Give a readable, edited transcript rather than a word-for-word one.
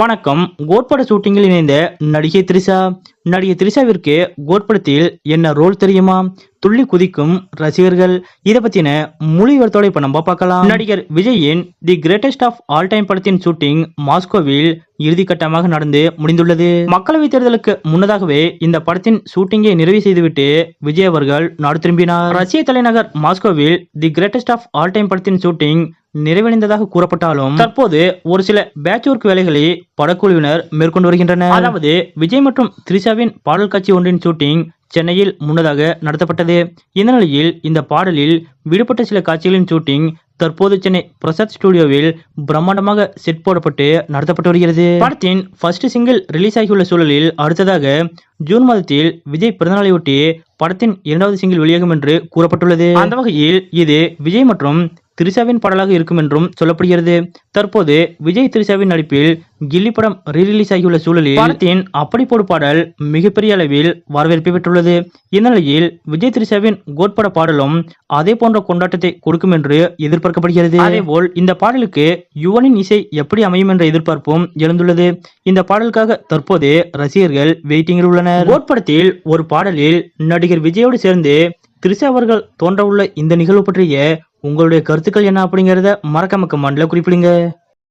வணக்கம். கோட் பட ஷூட்டிங்கில் இணைந்த நடிகை த்ரிஷா. நடிகை த்ரிஷாவிற்கு கோட் படத்தில் என்ன ரோல் தெரியுமா? துள்ளி குதிக்கும் ரசிகர்கள். இத பத்தின முழு விவரத்தோட இப்ப நம்ம பார்க்கலாம். நடிகர் விஜயின் the greatest of all time படத்தின் ஷூட்டிங் மாஸ்கோவில் இறுதிக்கட்டமாக நடந்து முடிந்துள்ளது. மக்களவை தேர்தலுக்கு முன்னதாகவே இந்த படத்தின் ஷூட்டிங்கை நிறைவு செய்துவிட்டு விஜய் அவர்கள் நாடு திரும்பினார். ரஷ்ய தலைநகர் மாஸ்கோவில் the greatest of all time படத்தின் ஷூட்டிங் நிறைவடைந்ததாக கூறப்பட்டாலும் தற்போது ஒரு சில பேட்ச் ஒர்க் வேலைகளை படக்குழுவினர் மேற்கொண்டு வருகின்றனர். அதாவது விஜய் மற்றும் த்ரிஷாவின் பாடல் காட்சி ஒன்றின் ஷூட்டிங் சென்னையில் முன்னதாக நடத்தப்பட்டது. இந்த நிலையில் இந்த பாடலில் விடுபட்ட சில காட்சிகளின் ஷூட்டிங் தற்போது சென்னை பிரசாத் ஸ்டுடியோவில் பிரம்மாண்டமாக செட் போடப்பட்டு நடத்தப்பட்டு வருகிறது. படத்தின் ஃபர்ஸ்ட் சிங்கிள் ரிலீஸ் ஆகியுள்ள சூழலில் அடுத்ததாக ஜூன் மாதத்தில் விஜய் பிறந்தநாளையொட்டி படத்தின் இரண்டாவது சிங்கிள் வெளியாகும் என்று கூறப்பட்டுள்ளது. அந்த வகையில் இது விஜய் மற்றும் த்ரிஷாவின் பாடலாக இருக்கும் என்றும் சொல்லப்படுகிறது. தற்போது விஜய் த்ரிஷாவின் நடிப்பில் கில்லி படம் ரீரிலீஸ் ஆகியுள்ள சூழலில் படத்தின் அப்படி போடு பாடல் மிகப்பெரிய அளவில் வரவேற்பை பெற்றுள்ளது. இந்நிலையில் விஜய் த்ரிஷாவின் கோட் பட பாடலும் அதே போன்ற கொண்டாட்டத்தை கொடுக்கும் என்று எதிர்பார்க்கப்படுகிறது. அதேபோல் இந்த பாடலுக்கு யுவனின் இசை எப்படி அமையும் என்ற எதிர்பார்ப்பும் எழுந்துள்ளது. இந்த பாடலுக்காக தற்போது ரசிகர்கள் வெயிட்டிங்கில் உள்ளனர். கோட் படத்தில் ஒரு பாடலில் நடிகர் விஜயோடு சேர்ந்து த்ரிஷா அவர்கள் தோன்ற உள்ள இந்த நிகழ்வு பற்றிய உங்களுடைய கருத்துக்கள் என்ன அப்படிங்கறத மறக்காம கமெண்ட்ல குறிப்பிடுங்க.